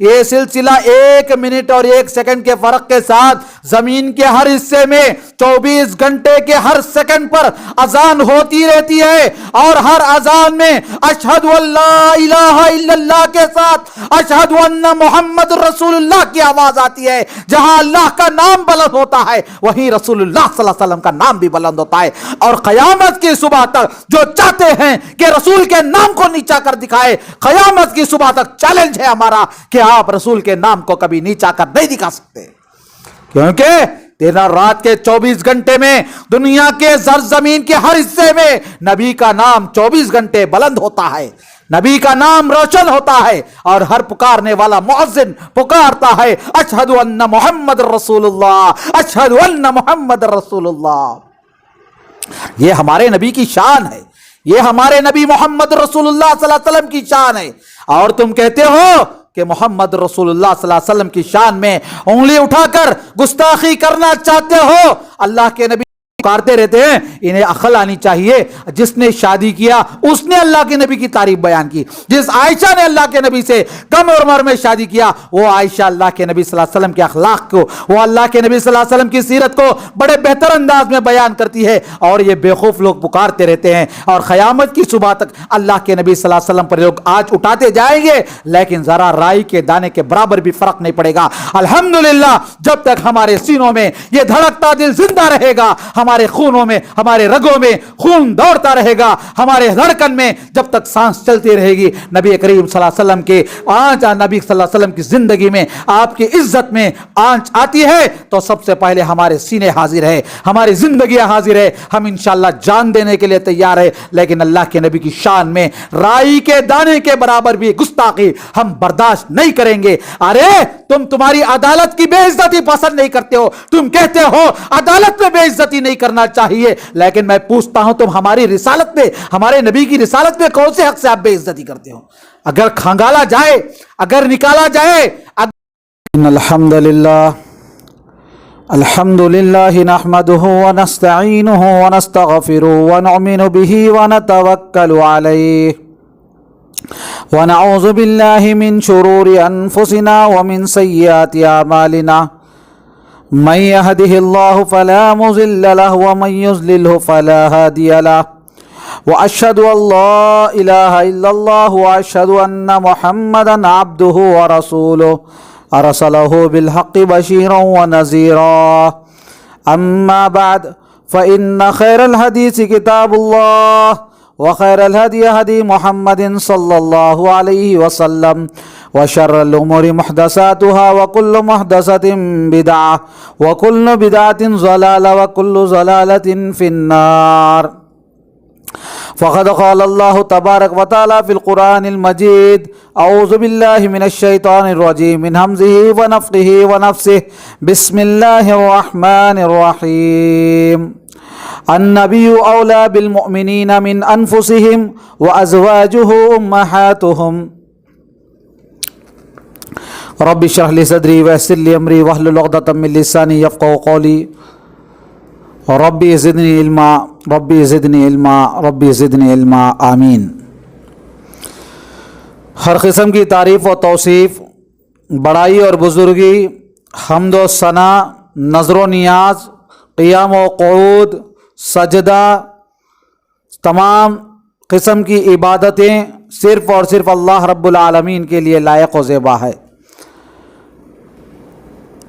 یہ سلسلہ 1 منٹ اور 1 سیکنڈ کے فرق کے ساتھ زمین کے ہر حصے میں 24 گھنٹے کے ہر سیکنڈ پر اذان ہوتی رہتی ہے، اور ہر اذان میں اشہد ان لا الہ الا اللہ کے ساتھ اشہد ان محمد رسول اللہ کی آواز آتی ہے۔ جہاں اللہ کا نام بلند ہوتا ہے وہیں رسول اللہ صلی اللہ علیہ وسلم کا نام بھی بلند ہوتا ہے، اور قیامت کی صبح تک جو چاہتے ہیں کہ رسول کے نام کو نیچا کر دکھائے، قیامت کی صبح تک چیلنج ہے ہمارا کہ آپ رسول کے نام کو کبھی نیچا کر نہیں دکھا سکتے، کیونکہ دن اور رات کے 24 گھنٹے میں دنیا کے زمین کے ہر حصے میں نبی کا نام 24 گھنٹے بلند ہوتا ہے، نبی کا نام روشن ہوتا ہے، اور ہر پکارنے والا مؤذن پکارتا ہے اشہد ان محمد رسول اللہ، اشہد ان محمد رسول اللہ۔ یہ ہمارے نبی کی شان ہے، یہ ہمارے نبی محمد رسول اللہ صلی اللہ علیہ وسلم کی شان ہے، اور تم کہتے ہو کہ محمد رسول اللہ صلی اللہ علیہ وسلم کی شان میں انگلی اٹھا کر گستاخی کرنا چاہتے ہو۔ اللہ کے نبی پکارتے رہتے ہیں، انہیں عقل آنی چاہیے۔ جس نے شادی کیا اس نے اللہ کے نبی کی تعریف بیان کی، جس عائشہ نے اللہ کے نبی سے کم عمر میں شادی کیا وہ عائشہ اللہ کے نبی صلی اللہ علیہ وسلم کے اخلاق کو، وہ اللہ کے نبی صلی اللہ علیہ وسلم کی سیرت کو بڑے بہتر انداز میں بیان کرتی ہے، اور یہ بیوقوف لوگ پکارتے رہتے ہیں، اور قیامت کی صبح تک اللہ کے نبی صلی اللہ علیہ وسلم پر لوگ آج اٹھاتے جائیں گے، لیکن ذرا رائی کے دانے کے برابر بھی فرق نہیں پڑے گا۔ الحمدللہ جب تک ہمارے سینوں میں یہ دھڑکتا دل زندہ رہے گا، ہمارے خونوں میں، ہمارے رگوں میں خون دوڑتا رہے گا، ہمارے دھڑکن میں جب تک سانس چلتی رہے گی، نبی کریم صلی اللہ علیہ وسلم کے آنچ، نبی صلی اللہ علیہ وسلم کی زندگی میں آپ کی عزت میں آنچ آتی ہے تو سب سے پہلے ہمارے سینے حاضر ہے، ہماری زندگیاں حاضر ہے، ہم انشاءاللہ جان دینے کے لیے تیار ہے، لیکن اللہ کے نبی کی شان میں رائی کے دانے کے برابر بھی گستاخی ہم برداشت نہیں کریں گے۔ ارے تمہاری عدالت کی بے عزتی پسند نہیں کرتے ہو، تم کہتے ہو عدالت میں بے عزتی نہیں کرنا چاہیے، لیکن میں پوچھتا ہوں تم ہماری رسالت میں، ہمارے نبی کی رسالت میں کون سے حق سے آپ بے عزتی کرتے ہو؟ اگر کھنگالا جائے، اگر نکالا جائے، ان الحمدللہ نحمده ونستعینه ونستغفره ونؤمن به ونتوکل علیہ ونعوذ باللہ من شرور انفسنا ومن سیئات اعمالنا من يهده الله فلا مضل له ومن يضلل فلا هادي له واشهد ان لا اله الا الله واشهد ان محمدا عبده ورسوله ارسله بالحق بشيرا ونذيرا اما بعد فان خير الحديث كتاب الله وخير الهدي هدي محمد صلى الله عليه وسلم وشر الأمور محدثاتها وكل محدثة بدعة وكل بدعة ضلالة وكل ضلالة في النار فقد قال الله تبارك وتعالى في القرآن المجيد أعوذ بالله من الشيطان الرجيم من همزه ونفخه ونفسه بسم الله الرحمن الرحيم النبي أولى بالمؤمنين من أنفسهم وأزواجه أمهاتهم رب اشرح لي صدري ويسر لي امري واحلل عقدة من لساني يفقهوا قولي ربي زدني علما ربي زدني علما ربي زدني علما آمین۔ ہر قسم کی تعریف و توصیف، بڑائی اور بزرگی، حمد و ثنا، نظر و نیاز، قیام و قعود، سجدہ، تمام قسم کی عبادتیں صرف اور صرف اللہ رب العالمین کے لیے لائق و زیبا ہے۔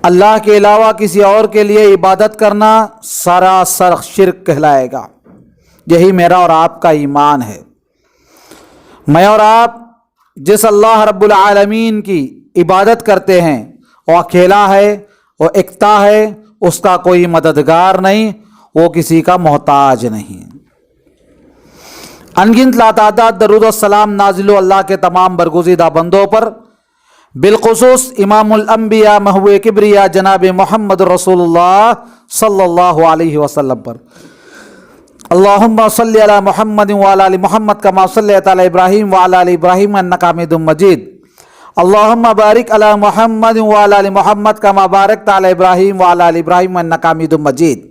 اللہ کے علاوہ کسی اور کے لیے عبادت کرنا سراسر شرک کہلائے گا۔ یہی میرا اور آپ کا ایمان ہے۔ میں اور آپ جس اللہ رب العالمین کی عبادت کرتے ہیں وہ اکیلا ہے، وہ یکتا ہے، اس کا کوئی مددگار نہیں، وہ کسی کا محتاج نہیں۔ انگنت لاتعداد درود و سلام نازل ہو اللہ کے تمام برگزیدہ بندوں پر، بالخصوص امام الانبیاء محو کبریا جناب محمد رسول اللہ صلی اللہ علیہ وسلم پر۔ اللہم صلی علی محمد وعلی آل محمد کما صلیت علی ابراہیم وعلی آل ابراہیم انک حمید مجید۔ اللہم بارک علی محمد وعلی آل محمد کما بارکت علی ابراہیم وعلی آل ابراہیم انک حمید مجید۔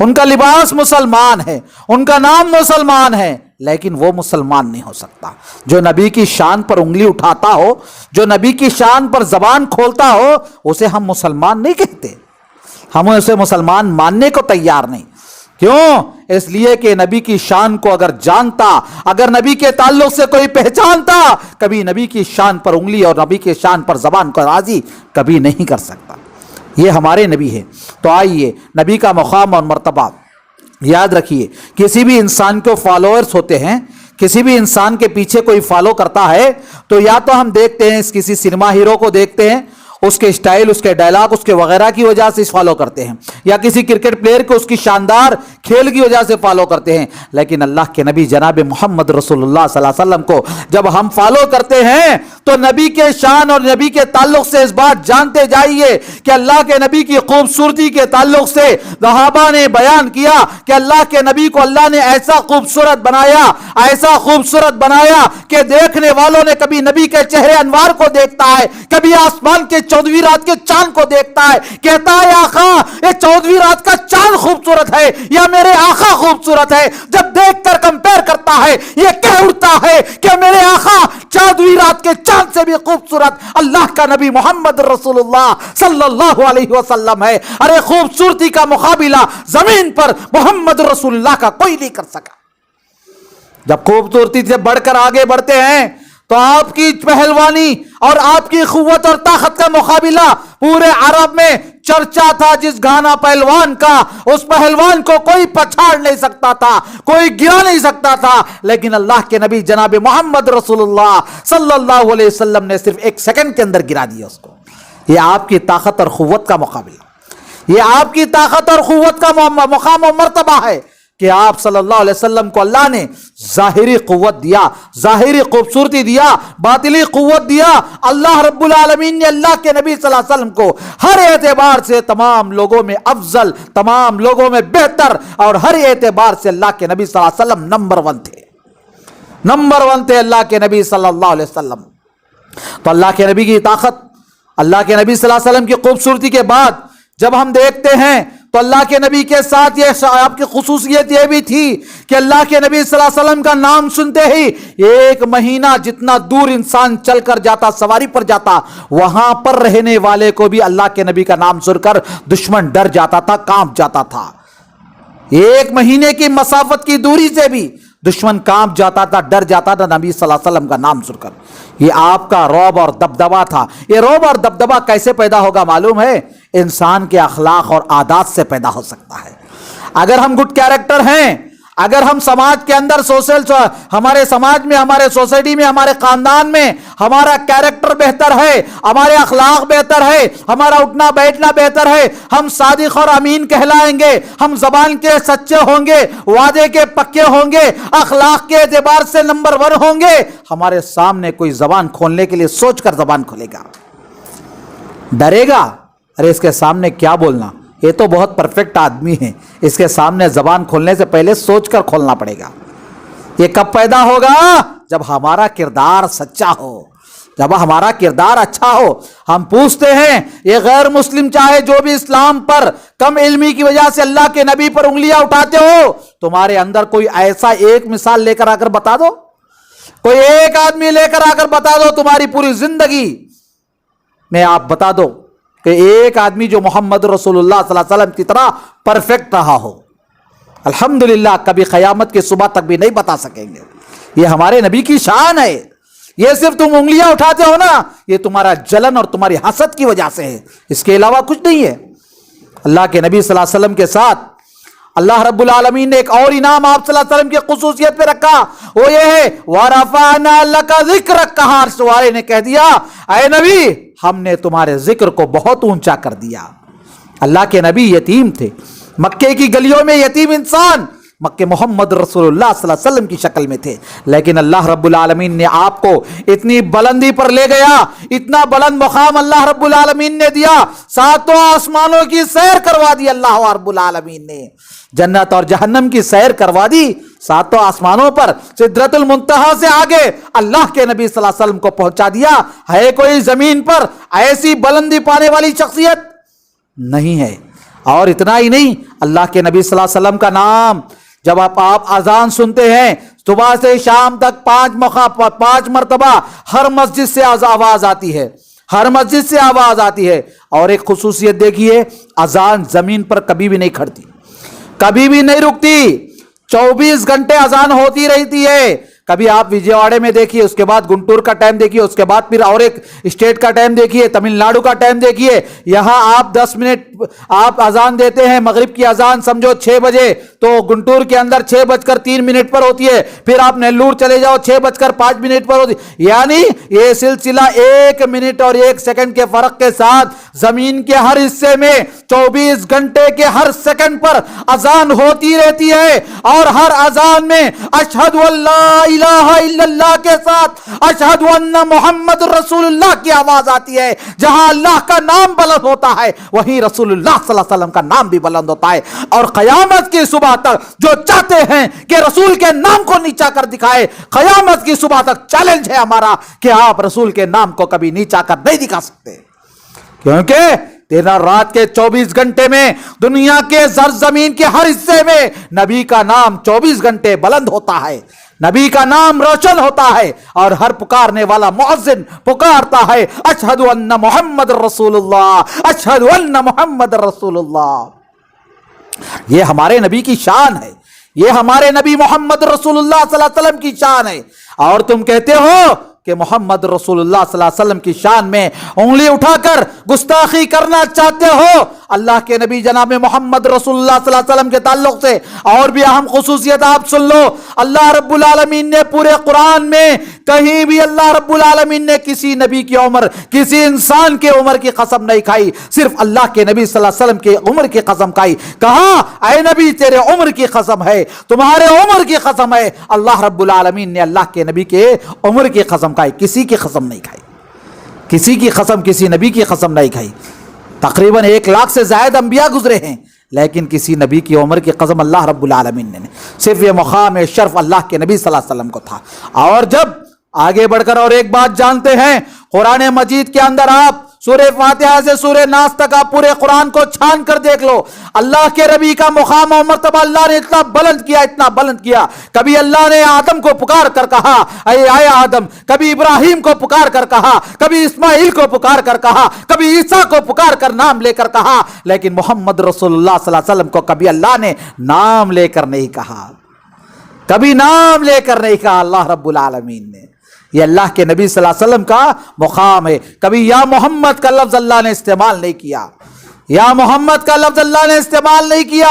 ان کا لباس مسلمان ہے، ان کا نام مسلمان ہے، لیکن وہ مسلمان نہیں ہو سکتا۔ جو نبی کی شان پر انگلی اٹھاتا ہو، جو نبی کی شان پر زبان کھولتا ہو، اسے ہم مسلمان نہیں کہتے، ہم اسے مسلمان ماننے کو تیار نہیں۔ کیوں؟ اس لیے کہ نبی کی شان کو اگر جانتا، اگر نبی کے تعلق سے کوئی پہچانتا، کبھی نبی کی شان پر انگلی اور نبی کی شان پر زبان کو راضی کبھی نہیں کر سکتا۔ یہ ہمارے نبی ہے۔ تو آئیے نبی کا مقام اور مرتبہ یاد رکھیے۔ کسی بھی انسان کو فالوورز ہوتے ہیں، کسی بھی انسان کے پیچھے کوئی فالو کرتا ہے تو یا تو ہم دیکھتے ہیں کسی سنیما ہیرو کو دیکھتے ہیں، اس کے اسٹائل، اس کے ڈائلاگ، اس کے وغیرہ کی وجہ سے فالو کرتے ہیں، یا کسی کرکٹ پلیئر کو اس کی شاندار کھیل کی وجہ سے فالو کرتے ہیں۔ لیکن اللہ کے نبی جناب محمد رسول اللہ صلی اللہ علیہ وسلم کو جب ہم فالو کرتے ہیں تو نبی کے شان اور نبی کے تعلق سے اس بات جانتے جائیے کہ اللہ کے نبی کی خوبصورتی کے تعلق سے صحابہ نے بیان کیا کہ اللہ کے نبی کو اللہ نے ایسا خوبصورت بنایا، ایسا خوبصورت بنایا کہ دیکھنے والوں نے کبھی نبی کے چہرے انوار کو دیکھتا ہے، کبھی آسمان کے 14ویں رات کے چاند کو دیکھتا ہے، کہتا ہے آقا یہ 14ویں رات کا چاند خوبصورت ہے یا میرے آقا خوبصورت ہے؟ جب دیکھ کر کمپیر کرتا ہے یہ کہہ اٹھتا ہے کہ میرے آقا 14ویں رات کے چاند سے بھی خوبصورت اللہ کا نبی محمد رسول اللہ صلی اللہ علیہ وسلم ہے۔ ارے خوبصورتی کا مقابلہ زمین پر محمد رسول اللہ کا کوئی نہیں کر سکا۔ جب خوبصورتی سے بڑھ کر آگے بڑھتے ہیں تو آپ کی پہلوانی اور آپ کی قوت اور طاقت کا مقابلہ پورے عرب میں چرچا تھا۔ جس گانا پہلوان کا، اس پہلوان کو کوئی پچھاڑ نہیں سکتا تھا، کوئی گرا نہیں سکتا تھا، لیکن اللہ کے نبی جناب محمد رسول اللہ صلی اللہ علیہ وسلم نے صرف 1 سیکنڈ کے اندر گرا دیا اس کو۔ یہ آپ کی طاقت اور قوت کا مقابلہ، یہ آپ کی طاقت اور قوت کا مقام و مرتبہ ہے کہ آپ صلی اللہ علیہ وسلم کو اللہ نے ظاہری قوت دیا، ظاہری خوبصورتی دیا، باطنی قوت دیا۔ اللہ رب العالمین نے اللہ کے نبی صلی اللہ علیہ وسلم کو ہر اعتبار سے تمام لوگوں میں افضل، تمام لوگوں میں بہتر، اور ہر اعتبار سے اللہ کے نبی صلی اللہ علیہ وسلم نمبر 1 تھے، نمبر 1 تھے اللہ کے نبی صلی اللہ علیہ وسلم۔ تو اللہ کے نبی کی طاقت، اللہ کے نبی صلی اللہ علیہ وسلم کی خوبصورتی کے بعد جب ہم دیکھتے ہیں تو اللہ کے نبی کے ساتھ یہ آپ کی خصوصیت یہ بھی تھی کہ اللہ کے نبی صلی اللہ علیہ وسلم کا نام سنتے ہی 1 مہینہ جتنا دور انسان چل کر جاتا، سواری پر جاتا، وہاں پر رہنے والے کو بھی اللہ کے نبی کا نام سن کر دشمن ڈر جاتا تھا، کانپ جاتا تھا۔ 1 مہینے کی مسافت کی دوری سے بھی دشمن کانپ جاتا تھا، ڈر جاتا تھا نبی صلی اللہ علیہ وسلم کا نام سن کر۔ یہ آپ کا رعب اور دبدبا تھا۔ یہ رعب اور دبدبا کیسے پیدا ہوگا معلوم ہے؟ انسان کے اخلاق اور عادات سے پیدا ہو سکتا ہے۔ اگر ہم گڈ کیریکٹر ہیں، اگر ہم سماج کے اندر ہمارے سماج میں، ہمارے سوسائٹی میں، ہمارے خاندان میں ہمارا کیریکٹر بہتر ہے، ہمارے اخلاق بہتر ہے، ہمارا اٹھنا بیٹھنا بہتر ہے، ہم صادق اور امین کہلائیں گے، ہم زبان کے سچے ہوں گے، وعدے کے پکے ہوں گے، اخلاق کے اعتبار سے نمبر 1 ہوں گے، ہمارے سامنے کوئی زبان کھولنے کے لیے سوچ کر زبان کھولے گا، ڈرے گا، ارے اس کے سامنے کیا بولنا، یہ تو بہت پرفیکٹ آدمی ہے، اس کے سامنے زبان کھولنے سے پہلے سوچ کر کھولنا پڑے گا۔ یہ کب پیدا ہوگا؟ جب ہمارا کردار سچا ہو، جب ہمارا کردار اچھا ہو۔ ہم پوچھتے ہیں یہ غیر مسلم چاہے جو بھی اسلام پر کم علمی کی وجہ سے اللہ کے نبی پر انگلیاں اٹھاتے ہو، تمہارے اندر کوئی ایسا ایک مثال لے کر آ کر بتا دو، کوئی ایک آدمی لے کر آ کر بتا دو تمہاری پوری زندگی میں، آپ بتا دو کہ ایک آدمی جو محمد رسول اللہ صلی اللہ علیہ وسلم کی طرح پرفیکٹ رہا ہو۔ الحمدللہ کبھی قیامت کی صبح تک بھی نہیں بتا سکیں گے۔ یہ ہمارے نبی کی شان ہے۔ یہ صرف تم انگلیاں اٹھاتے ہو نا، یہ تمہارا جلن اور تمہاری حسد کی وجہ سے ہے، اس کے علاوہ کچھ نہیں ہے۔ اللہ کے نبی صلی اللہ علیہ وسلم کے ساتھ اللہ رب العالمین نے ایک اور انعام آپ صلی اللہ علیہ وسلم کی خصوصیت پہ رکھا، وہ یہ ہے وَرَفَعْنَا لَكَ ذِكْرَكَ، کہا سوارے نے کہہ دیا اے نبی ہم نے تمہارے ذکر کو بہت اونچا کر دیا۔ اللہ کے نبی یتیم تھے، مکے کی گلیوں میں یتیم انسان مکہ محمد رسول اللہ صلی اللہ علیہ وسلم کی شکل میں تھے، لیکن اللہ رب العالمین نے آپ کو اتنی بلندی پر لے گیا، اتنا بلند مقام اللہ رب العالمین نے دیا، 7 آسمانوں کی سیر کروا دی اللہ رب العالمین نے، جنت اور جہنم کی سیر کروا دی، 7 آسمانوں پر سدرۃ المنتہا سے آگے اللہ کے نبی صلی اللہ علیہ وسلم کو پہنچا دیا۔ ہے کوئی زمین پر ایسی بلندی پانے والی شخصیت؟ نہیں ہے۔ اور اتنا ہی نہیں، اللہ کے نبی صلی اللہ علیہ وسلم کا نام جب آپ اذان سنتے ہیں صبح سے شام تک 5 مرتبہ ہر مسجد سے آواز آتی ہے، ہر مسجد سے آواز آتی ہے۔ اور ایک خصوصیت دیکھیے، اذان زمین پر کبھی بھی نہیں کھڑتی، کبھی بھی نہیں رکتی، 24 گھنٹے اذان ہوتی رہتی ہے۔ کبھی آپ وجے واڑے میں دیکھیے، اس کے بعد گنٹور کا ٹائم دیکھیے، اس کے بعد پھر اور ایک اسٹیٹ کا ٹائم دیکھیے، تمل ناڈو کا ٹائم دیکھیے۔ یہاں آپ 10 منٹ آپ اذان دیتے ہیں، مغرب کی اذان سمجھو 6 بجے، تو گنٹور کے اندر 6:03 پر ہوتی ہے۔ پھر آپ نیلور چلے جاؤ 6:05 پر ہوتی ہے۔ یعنی یہ سلسلہ 1 منٹ اور 1 سیکنڈ کے فرق کے ساتھ زمین کے ہر حصے میں 24 گھنٹے کے ہر سیکنڈ پر اذان ہوتی رہتی ہے، اور ہر اذان میں اشہد اللہ الہ الا اللہ کے ساتھ اشہد ان محمد رسول اللہ کی آواز آتی ہے۔ جہاں اللہ کا نام بلند ہوتا ہے وہیں رسول اللہ صلی اللہ علیہ وسلم کا نام بھی بلند ہوتا ہے۔ اور قیامت کی صبح تک جو چاہتے ہیں کہ رسول کے نام کو نیچا کر دکھائے، قیامت کی صبح تک چیلنج ہے ہمارا کہ آپ رسول کے نام کو کبھی نیچا کر نہیں دکھا سکتے، کیونکہ دن اور رات کے 24 گھنٹے میں دنیا کے زمین کے ہر حصے میں نبی کا نام 24 گھنٹے بلند ہوتا ہے، نبی کا نام روشن ہوتا ہے، اور ہر پکارنے والا مؤذن پکارتا ہے اشہد ان محمد رسول اللہ، اشہد ان محمد رسول اللہ۔ یہ ہمارے نبی کی شان ہے، یہ ہمارے نبی محمد رسول اللہ صلی اللہ علیہ وسلم کی شان ہے۔ اور تم کہتے ہو کہ محمد رسول اللہ صلی اللہ علیہ وسلم کی شان میں انگلی اٹھا کر گستاخی کرنا چاہتے ہو اللہ کے نبی جناب محمد رسول اللہ صلی اللہ علیہ وسلم کے تعلق سے۔ اور بھی اہم خصوصیت آپ سن لو، اللہ رب العالمین نے پورے قرآن میں کہیں بھی اللہ رب العالمین نے کسی نبی کی عمر، کسی انسان کے عمر کی قسم نہیں کھائی، صرف اللہ کے نبی صلی اللہ علیہ وسلم کی عمر کی قسم کھائی۔ کہا اے نبی تیرے عمر کی قسم ہے، تمہارے عمر کی قسم ہے۔ اللہ رب العالمین نے اللہ کے نبی کے عمر کی قسم کھائی، کسی کی قسم نہیں کھائی، کسی کی قسم، کسی نبی کی قسم نہیں کھائی۔ تقریباً 1 لاکھ سے زائد انبیاء گزرے ہیں، لیکن کسی نبی کی عمر کی قسم اللہ رب العالمین نے، صرف یہ مقام شرف اللہ کے نبی صلی اللہ علیہ وسلم کو تھا۔ اور جب آگے بڑھ کر اور ایک بات جانتے ہیں، قرآن مجید کے اندر آپ سورہ فاتحہ سے سورہ ناس تک آپ پورے قرآن کو چھان کر دیکھ لو، اللہ کے نبی کا مقام و مرتبہ اللہ نے اتنا بلند کیا، اتنا بلند کیا۔ کبھی اللہ نے آدم کو پکار کر کہا اے آدم، کبھی ابراہیم کو پکار کر کہا، کبھی اسماعیل کو پکار کر کہا، کبھی عیسیٰ کو پکار کر نام لے کر کہا، لیکن محمد رسول اللہ صلی اللہ علیہ وسلم کو کبھی اللہ نے نام لے کر نہیں کہا، کبھی نام لے کر نہیں کہا اللہ رب العالمین نے۔ یہ اللہ کے نبی صلی اللہ علیہ وسلم کا مقام ہے۔ کبھی یا محمد کا لفظ اللہ نے استعمال نہیں کیا، یا محمد کا لفظ اللہ نے استعمال نہیں کیا۔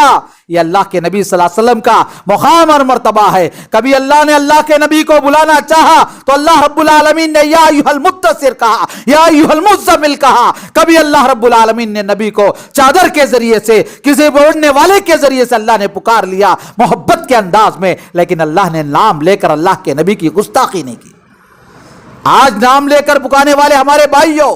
یہ اللہ کے نبی صلی اللہ علیہ وسلم کا مقام اور مرتبہ ہے۔ کبھی اللہ نے اللہ کے نبی کو بلانا چاہا تو اللہ رب العالمین نے یا ایھا المدثر کہا، یا ایھا المزمل کہا۔ کبھی اللہ رب العالمین نے نبی کو چادر کے ذریعے سے، کسی اوڑھنے والے کے ذریعے سے اللہ نے پکار لیا محبت کے انداز میں، لیکن اللہ نے نام لے کر اللہ کے نبی کی گستاخی نہیں کی۔ آج نام لے کر پکانے والے ہمارے بھائیوں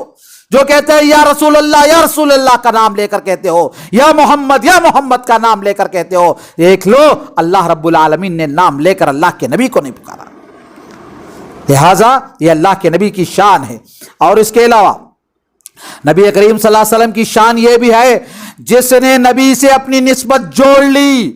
جو کہتے ہیں یا رسول اللہ کا نام لے کر کہتے ہو، یا محمد کا نام لے کر کہتے ہو، دیکھ لو اللہ رب العالمین نے نام لے کر اللہ کے نبی کو نہیں پکارا۔ لہٰذا یہ اللہ کے نبی کی شان ہے۔ اور اس کے علاوہ نبی کریم صلی اللہ علیہ وسلم کی شان یہ بھی ہے، جس نے نبی سے اپنی نسبت جوڑ لی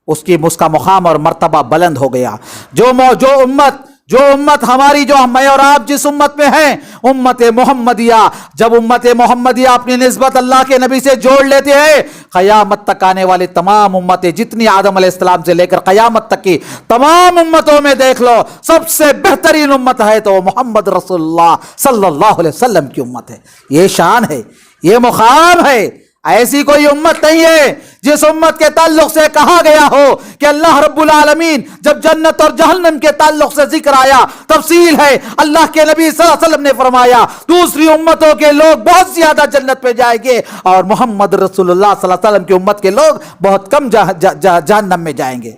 اس کا مقام اور مرتبہ بلند ہو گیا۔ جو امت ہماری، جو میں اور آپ جس امت میں ہیں، امت محمدیہ، جب امت محمدیہ اپنی نسبت اللہ کے نبی سے جوڑ لیتے ہیں، قیامت تک آنے والے تمام امتیں، جتنی آدم علیہ السلام سے لے کر قیامت تک کی تمام امتوں میں دیکھ لو، سب سے بہترین امت ہے تو محمد رسول اللہ صلی اللہ علیہ وسلم کی امت ہے۔ یہ شان ہے، یہ مقام ہے۔ ایسی کوئی امت نہیں ہے جس امت کے تعلق سے کہا گیا ہو کہ اللہ رب العالمین جب جنت اور جہنم کے تعلق سے ذکر آیا، تفصیل ہے، اللہ کے نبی صلی اللہ علیہ وسلم نے فرمایا دوسری امتوں کے لوگ بہت زیادہ جنت میں جائیں گے اور محمد رسول اللہ صلی اللہ علیہ وسلم کی امت کے لوگ بہت کم جہنم میں جائیں گے۔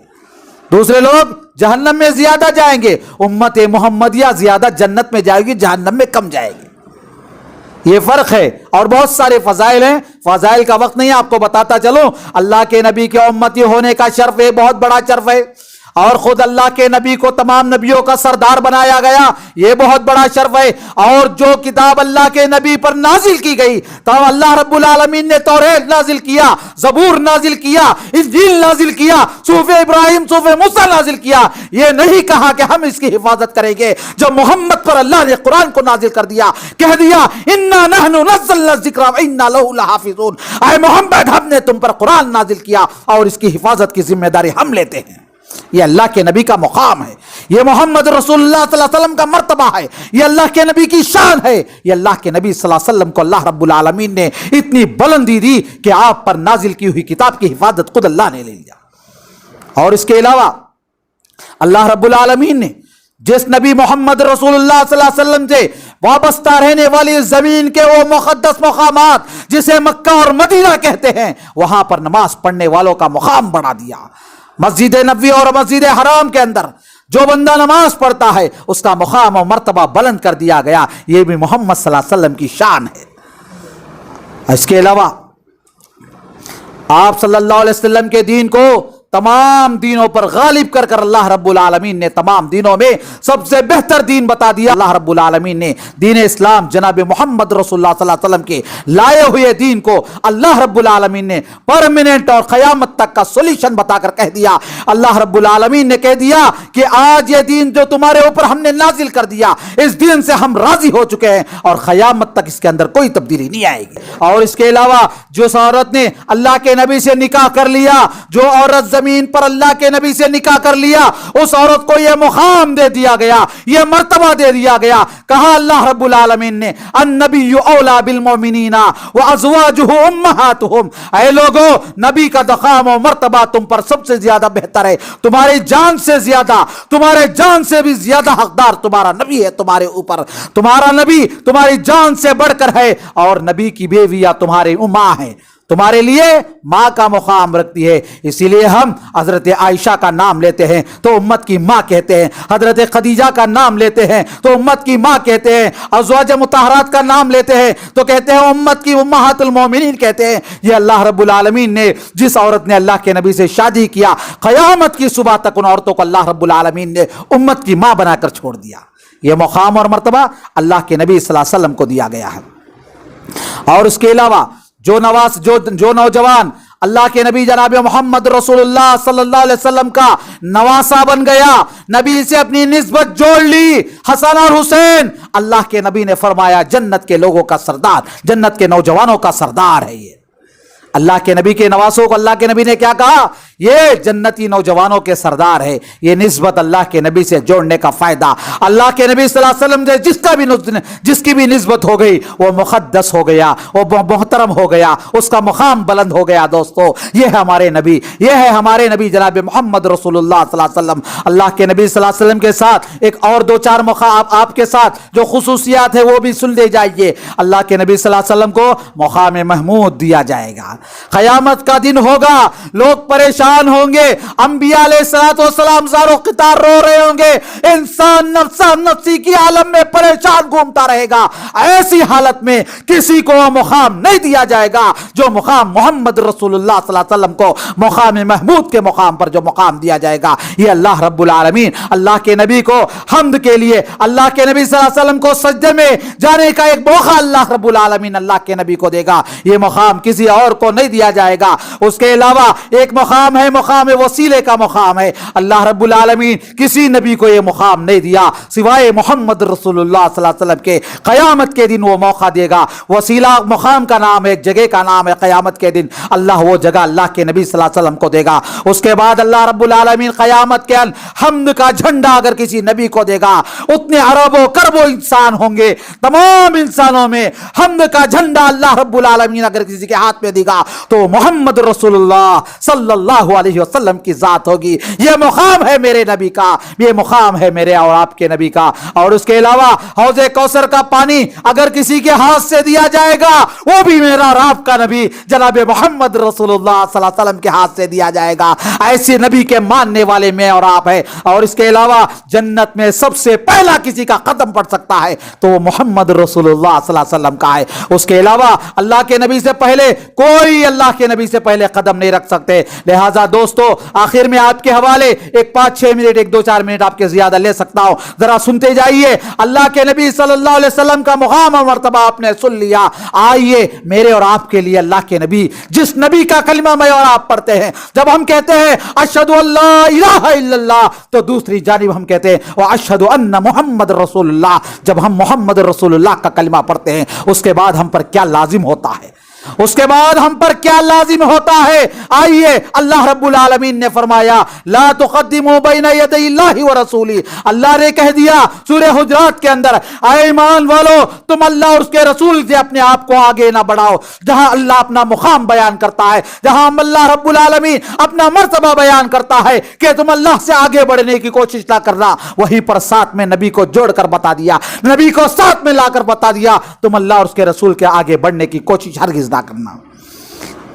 دوسرے لوگ جہنم میں زیادہ جائیں گے، امت محمدیہ زیادہ جنت میں جائے گی، جہنم میں کم جائے گی۔ یہ فرق ہے۔ اور بہت سارے فضائل ہیں، فضائل کا وقت نہیں، آپ کو بتاتا چلوں۔ اللہ کے نبی کے امتی ہونے کا شرف ہے، بہت بڑا شرف ہے۔ اور خود اللہ کے نبی کو تمام نبیوں کا سردار بنایا گیا، یہ بہت بڑا شرف ہے۔ اور جو کتاب اللہ کے نبی پر نازل کی گئی، تو اللہ رب العالمین نے توریت نازل کیا، زبور نازل کیا، انجیل نازل کیا، صحف ابراہیم، صحف موسیٰ نازل کیا۔ یہ نہیں کہا کہ ہم اس کی حفاظت کریں گے۔ جب محمد پر اللہ نے قرآن کو نازل کر دیا، کہہ دیا انا نحن نزلنا الذکر وانا لہ لحافظون، اے محمد ہم نے تم پر قرآن نازل کیا اور اس کی حفاظت کی ذمہ داری ہم لیتے ہیں۔ یہ اللہ کے نبی کا مقام ہے، یہ محمد رسول اللہ صلی اللہ علیہ وسلم کا مرتبہ ہے، یہ اللہ کے نبی کی شان ہے، یہ اللہ کے نبی صلی اللہ علیہ وسلم کو اللہ رب العالمین نے اتنی بلندی دی کہ آپ پر نازل کی ہوئی کتاب کی حفاظت خود اللہ نے لے لیا۔ اور اس کے علاوہ اللہ رب العالمین نے جس نبی محمد رسول اللہ صلی اللہ علیہ وسلم سے وابستہ رہنے والی زمین کے وہ مقدس مقامات جسے مکہ اور مدینہ کہتے ہیں، وہاں پر نماز پڑھنے والوں کا مقام بڑھا دیا۔ مسجد نبوی اور مسجد حرام کے اندر جو بندہ نماز پڑھتا ہے اس کا مقام و مرتبہ بلند کر دیا گیا۔ یہ بھی محمد صلی اللہ علیہ وسلم کی شان ہے۔ اس کے علاوہ آپ صلی اللہ علیہ وسلم کے دین کو تمام دینوں پر غالب کر کر اللہ رب العالمین نے تمام دینوں میں سب سے بہتر دین بتا دیا۔ اللہ رب العالمین نے دین اسلام جناب محمد رسول اللہ صلی اللہ علیہ وسلم کے لائے ہوئے دین کو اللہ رب العالمین نے پرماننٹ اور قیامت تک کا سولوشن بتا کر کہہ دیا۔ اللہ رب العالمین نے کہہ دیا کہ آج یہ دین جو تمہارے اوپر ہم نے نازل کر دیا، اس دین سے ہم راضی ہو چکے ہیں اور قیامت تک اس کے اندر کوئی تبدیلی نہیں آئے گی۔ اور اس کے علاوہ جس عورت نے اللہ کے نبی سے نکاح کر لیا، جو عورت زمین پر اللہ کے نبی سے نکاح کر لیا، اس عورت کو یہ مقام دے دیا گیا، یہ مرتبہ دے دیا گیا۔ کہا اللہ رب العالمین نے النبی اولا بالمؤمنین وازواجہ امہاتہم، اے لوگو نبی کا مقام و مرتبہ تم پر سب سے زیادہ بہتر ہے، تمہاری جان سے زیادہ، تمہارے جان سے بھی زیادہ حقدار تمہارا نبی ہے تمہارے اوپر، تمہارا نبی تمہاری جان سے بڑھ کر ہے، اور نبی کی بیویاں تمہاری ماں ہیں، تمہارے لیے ماں کا مقام رکھتی ہے۔ اسی لیے ہم حضرت عائشہ کا نام لیتے ہیں تو امت کی ماں کہتے ہیں، حضرت خدیجہ کا نام لیتے ہیں تو امت کی ماں کہتے ہیں، ازواج مطہرات کا نام لیتے ہیں تو کہتے ہیں امت کی امہات المومنین کہتے ہیں۔ یہ اللہ رب العالمین نے جس عورت نے اللہ کے نبی سے شادی کیا، قیامت کی صبح تک ان عورتوں کو اللہ رب العالمین نے امت کی ماں بنا کر چھوڑ دیا۔ یہ مقام اور مرتبہ اللہ کے نبی صلی اللہ علیہ وسلم کو دیا گیا ہے۔ اور اس کے علاوہ جو نوجوان اللہ کے نبی جناب محمد رسول اللہ صلی اللہ علیہ وسلم کا نواسا بن گیا، نبی سے اپنی نسبت جوڑ لی، حسن اور حسین، اللہ کے نبی نے فرمایا جنت کے لوگوں کا سردار، جنت کے نوجوانوں کا سردار ہے۔ یہ اللہ کے نبی کے نواسوں کو اللہ کے نبی نے کیا کہا؟ یہ جنتی نوجوانوں کے سردار ہے۔ یہ نسبت اللہ کے نبی سے جوڑنے کا فائدہ، اللہ کے نبی صلی اللہ علیہ وسلم سے جس کی بھی نسبت ہو گئی وہ مقدس ہو گیا، وہ محترم ہو گیا، اس کا مقام بلند ہو گیا۔ دوستو یہ ہے ہمارے نبی، یہ ہے ہمارے نبی جناب محمد رسول اللہ صلی اللہ علیہ وسلم۔ اللہ کے نبی صلی اللہ علیہ وسلم کے ساتھ ایک اور دو چار مقام آپ کے ساتھ جو خصوصیات ہے وہ بھی سن لے جائیے۔ اللہ کے نبی صلی اللہ علیہ وسلم کو مقام محمود دیا جائے گا۔ قیامت کا دن ہوگا، لوگ پریشان ہوں گے، انبیاء علیہ الصلوۃ والسلام زارو قطار رو رہے ہوں گے، انسان نفسی کی عالم میں پریشان گھومتا رہے گا۔ ایسی حالت میں کسی کو وہ مقام نہیں دیا جائے گا جو مقام محمد رسول اللہ صلی اللہ علیہ وسلم کو مقام محمود کے مقام پر جو مقام دیا جائے گا۔ یہ اللہ رب العالمین اللہ کے نبی کو حمد کے لیے، اللہ کے نبی صلی اللہ علیہ وسلم کو سجدے میں جانے کا ایک موقع اللہ رب العالمین اللہ کے نبی کو دے گا۔ یہ مقام کسی اور کو نہیں دیا جائے گا۔ اس کے علاوہ ایک مقام ہے، مقام وسیلے کا مقام ہے۔ اللہ رب العالمین کسی نبی کو یہ مقام نہیں دیا سوائے محمد رسول اللہ صلی اللہ علیہ وسلم کے۔ قیامت کے دن وہ موقع دے گا۔ وسیلہ مقام کا نام ہے، ایک جگہ کا نام ہے۔ قیامت کے دن اللہ وہ جگہ اللہ کے نبی صلی اللہ علیہ وسلم کو دے گا۔ اس کے بعد اللہ رب العالمین قیامت کے ان حمد کا جھنڈا اگر کسی نبی کو دے گا، اتنے اربوں کربوں انسان ہوں گے، تمام انسانوں میں حمد کا جھنڈا اللہ رب العالمین اگر کسی کے ہاتھ میں دے گا تو محمد رسول اللہ صلی اللہ علیہ وسلم کی ذات ہوگی۔ یہ مقام ہے میرے نبی کا، یہ مقام ہے میرے اور آپ کے نبی کا۔ اور اس کے علاوہ حوض کوثر کا پانی اگر کسی کے ہاتھ سے دیا جائے گا، وہ بھی میرا اور آپ کا نبی جناب محمد رسول اللہ صلی اللہ علیہ وسلم کے ہاتھ سے دیا جائے گا۔ ایسے نبی کے ماننے والے میں اور آپ ہیں۔ اور اس کے علاوہ جنت میں سب سے پہلا کسی کا قدم پڑ سکتا ہے تو وہ محمد رسول اللہ صلی اللہ علیہ وسلم کا ہے۔ اس کے علاوہ اللہ کے نبی سے پہلے کوئی اللہ کے نبی سے پہلے قدم نہیں رکھ سکتے۔ لہذا لہٰذا دوستو آخر میں آپ کے حوالے ایک 5-6 منٹ 1-2-4 منٹ آپ کے زیادہ لے سکتا ہوں، ذرا سنتے جائیے۔ اللہ کے نبی صلی اللہ علیہ وسلم کا مقام اور مرتبہ آپ نے سن لیا، آئیے میرے اور آپ کے لیے اللہ کے نبی، جس نبی کا کلمہ میں اور آپ پڑھتے ہیں، جب ہم کہتے ہیں اشہد ان لا الہ الا اللہ، تو دوسری جانب ہم کہتے ہیں واشہد ان محمد رسول اللہ۔ جب ہم محمد رسول اللہ کا کلمہ پڑھتے ہیں اس کے بعد ہم پر کیا لازم ہوتا ہے، اس کے بعد ہم پر کیا لازم ہوتا ہے؟ آئیے اللہ رب العالمین نے فرمایا لا تقدموا بین یدی اللہ ورسولہ، اللہ نے کہہ دیا سورہ حجرات کے اندر، اے ایمان والو تم اللہ اور اس کے رسول سے اپنے آپ کو آگے نہ بڑھاؤ۔ جہاں اللہ اپنا مقام بیان کرتا ہے، جہاں اللہ رب العالمین اپنا مرتبہ بیان کرتا ہے کہ تم اللہ سے آگے بڑھنے کی کوشش نہ کرنا، وہیں پر ساتھ میں نبی کو جوڑ کر بتا دیا، نبی کو ساتھ میں لا کر بتا دیا تم اللہ اور اس کے رسول کے آگے بڑھنے کی کوشش ہرگز نہ کرنا،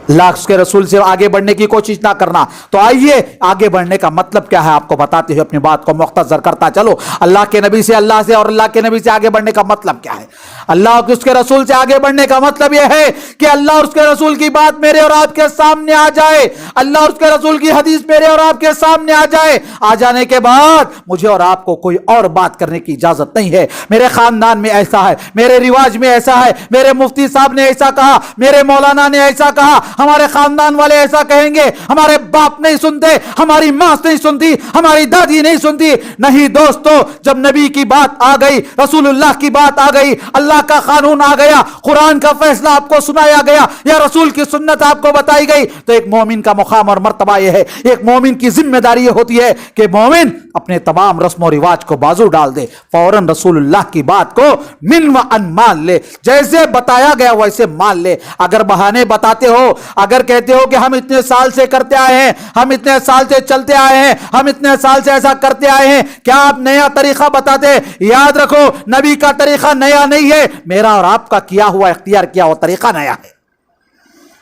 اللہ اس کے رسول سے آگے بڑھنے کی کوشش نہ کرنا۔ تو آئیے آگے بڑھنے کا مطلب کیا ہے آپ کو بتاتے ہوئے اپنی بات کو مختصر کرتا چلو۔ اللہ کے نبی سے، اللہ سے اور اللہ کے نبی سے آگے بڑھنے کا مطلب کیا ہے؟ اللہ اور اس کے رسول سے آگے بڑھنے کا مطلب یہ ہے کہ اللہ اور اس کے رسول کی بات میرے اور آپ کے سامنے آ جائے، اللہ اور اس کے رسول کی حدیث میرے اور آپ کے سامنے آ جائے، آ جانے کے بعد مجھے اور آپ کو کوئی اور بات کرنے کی اجازت نہیں ہے۔ میرے خاندان میں ایسا ہے، میرے رواج میں ایسا ہے، میرے مفتی صاحب نے ایسا کہا، میرے مولانا نے ایسا کہا، ہمارے خاندان والے ایسا کہیں گے، ہمارے باپ نہیں سنتے، ہماری ماں نہیں سنتی، ہماری دادی نہیں سنتی۔ نہیں دوستو، جب نبی کی بات آ گئی، رسول اللہ کی بات آ گئی، اللہ کا قانون آ گیا، قرآن کا فیصلہ آپ کو سنایا گیا یا رسول کی سنت آپ کو بتائی گئی، تو ایک مومن کا مقام اور مرتبہ یہ ہے، ایک مومن کی ذمہ داری یہ ہوتی ہے کہ مومن اپنے تمام رسم و رواج کو بازو ڈال دے، فوراً رسول اللہ کی بات کو من و ان مان لے، جیسے بتایا گیا ویسے مان لے۔ اگر بہانے بتاتے ہو، اگر کہتے ہو کہ ہم اتنے سال سے کرتے آئے ہیں، ہم اتنے سال سے چلتے آئے ہیں، ہم اتنے سال سے ایسا کرتے آئے ہیں، کیا آپ نیا طریقہ بتاتے؟ یاد رکھو نبی کا طریقہ نیا نہیں ہے، میرا اور آپ کا کیا ہوا اختیار کیا ہوا طریقہ نیا ہے۔